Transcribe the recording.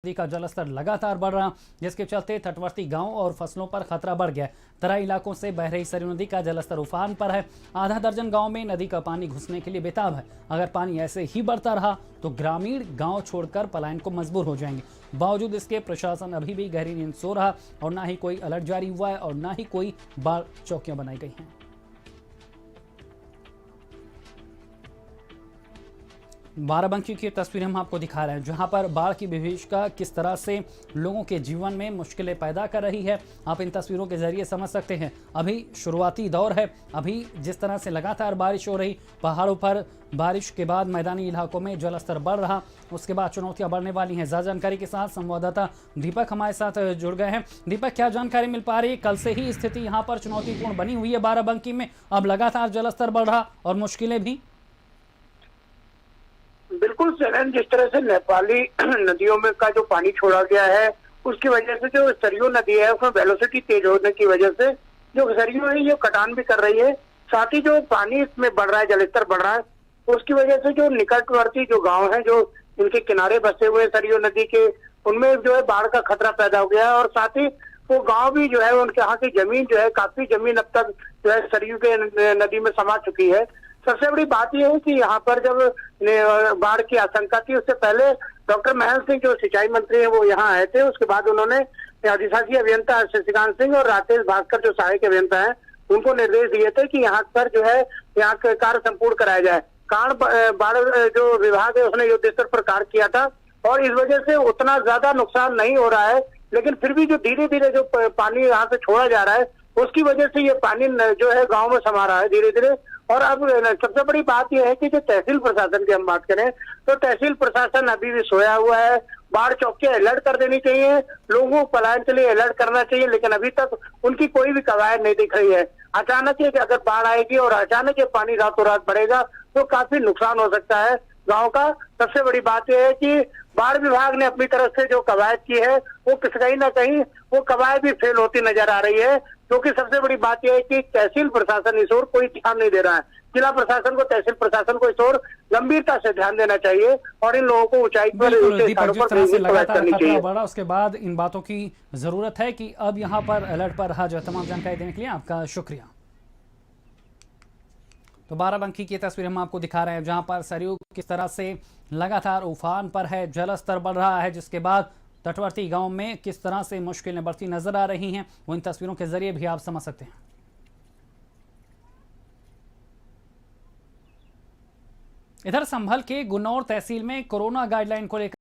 नदी का जलस्तर लगातार बढ़ रहा, जिसके चलते तटवर्ती गांव और फसलों पर खतरा बढ़ गया। तराई इलाकों से बह रही सरयू नदी का जलस्तर उफान पर है। आधा दर्जन गांव में नदी का पानी घुसने के लिए बेताब है। अगर पानी ऐसे ही बढ़ता रहा तो ग्रामीण गांव छोड़कर पलायन को मजबूर हो जाएंगे। बावजूद इसके प्रशासन अभी भी गहरी नींद सो रहा और ना ही कोई अलर्ट जारी हुआ है और ना ही कोई बाढ़ चौकियां बनाई गई हैं। बाराबंकी की तस्वीरें हम आपको दिखा रहे हैं, जहां पर बाढ़ की विभीषिका किस तरह से लोगों के जीवन में मुश्किलें पैदा कर रही है, आप इन तस्वीरों के जरिए समझ सकते हैं। अभी शुरुआती दौर है, अभी जिस तरह से लगातार बारिश हो रही, पहाड़ों पर बारिश के बाद मैदानी इलाकों में जलस्तर बढ़ रहा, उसके बाद चुनौतियां बढ़ने वाली हैं। ज्यादा जानकारी के साथ संवाददाता दीपक हमारे साथ जुड़ गए हैं। दीपक, क्या जानकारी मिल पा रही है? कल से ही स्थिति यहाँ पर चुनौतीपूर्ण बनी हुई है बाराबंकी में, अब लगातार जलस्तर बढ़ रहा और मुश्किलें भी। बिल्कुल सैलन, जिस तरह से नेपाली नदियों में का जो पानी छोड़ा गया है उसकी वजह से जो सरयू नदी है उसमें वेलोसिटी तेज होने की वजह से जो सरयू है ये कटान भी कर रही है। साथ ही जो पानी इसमें बढ़ रहा है, जलस्तर बढ़ रहा है, उसकी वजह से जो निकटवर्ती जो गांव है, जो इनके किनारे बसे हुए सरयू नदी के, उनमें जो है बाढ़ का खतरा पैदा हो गया है। और साथ ही वो गांव भी जो है, उनके यहाँ की जमीन जो है, काफी जमीन अब तक जो है सरयू के नदी में समा चुकी है। सबसे बड़ी बात यह है कि यहाँ पर जब बाढ़ की आशंका थी, उससे पहले डॉक्टर महेंद्र सिंह जो सिंचाई मंत्री हैं वो यहाँ आए थे। उसके बाद उन्होंने अधिशासी अभियंता शशिकांत सिंह और राकेश भास्कर जो सहायक अभियंता हैं उनको निर्देश दिए थे कि यहाँ पर जो है यहाँ का कार्य संपूर्ण कराया जाए। बाढ़ जो विभाग है उसने युद्ध स्तर पर कार्य किया था और इस वजह से उतना ज्यादा नुकसान नहीं हो रहा है, लेकिन फिर भी जो धीरे धीरे जो पानी यहाँ से छोड़ा जा रहा है उसकी वजह से ये पानी जो है गाँव में समा रहा है धीरे धीरे। और अब सबसे बड़ी बात यह है कि जो तहसील प्रशासन की हम बात करें तो तहसील प्रशासन अभी भी सोया हुआ है। बाढ़ चौकियां अलर्ट कर देनी चाहिए, लोगों को पलायन के लिए अलर्ट करना चाहिए, लेकिन अभी तक उनकी कोई भी कवायद नहीं दिख रही है। अचानक ये अगर बाढ़ आएगी और अचानक ये पानी रातों रात बढ़ेगा तो काफी नुकसान हो सकता है गांव का। सबसे बड़ी बात यह है कि बाढ़ विभाग ने अपनी तरफ से जो कवायद की है वो कहीं ना कहीं वो कवायद भी फेल होती नजर आ रही है, क्योंकि सबसे बड़ी बात यह है कि तहसील प्रशासन इस ओर कोई ध्यान नहीं दे रहा है। जिला प्रशासन को, तहसील प्रशासन को इस ओर गंभीरता से ध्यान देना चाहिए और इन लोगों को ऊंचाई पर करनी चाहिए। बढ़ा उसके बाद इन बातों की जरूरत है कि अब यहाँ पर अलर्ट पर रहा। जो तमाम जानकारी देने के लिए आपका शुक्रिया। तो बाराबंकी की तस्वीर हम आपको दिखा रहे हैं, जहां पर सरयू किस तरह से लगातार उफान पर है, जलस्तर बढ़ रहा है, जिसके बाद तटवर्ती गांव में किस तरह से मुश्किलें बढ़ती नजर आ रही हैं, वो इन तस्वीरों के जरिए भी आप समझ सकते हैं। इधर संभल के गुन्नौर तहसील में कोरोना गाइडलाइन को लेकर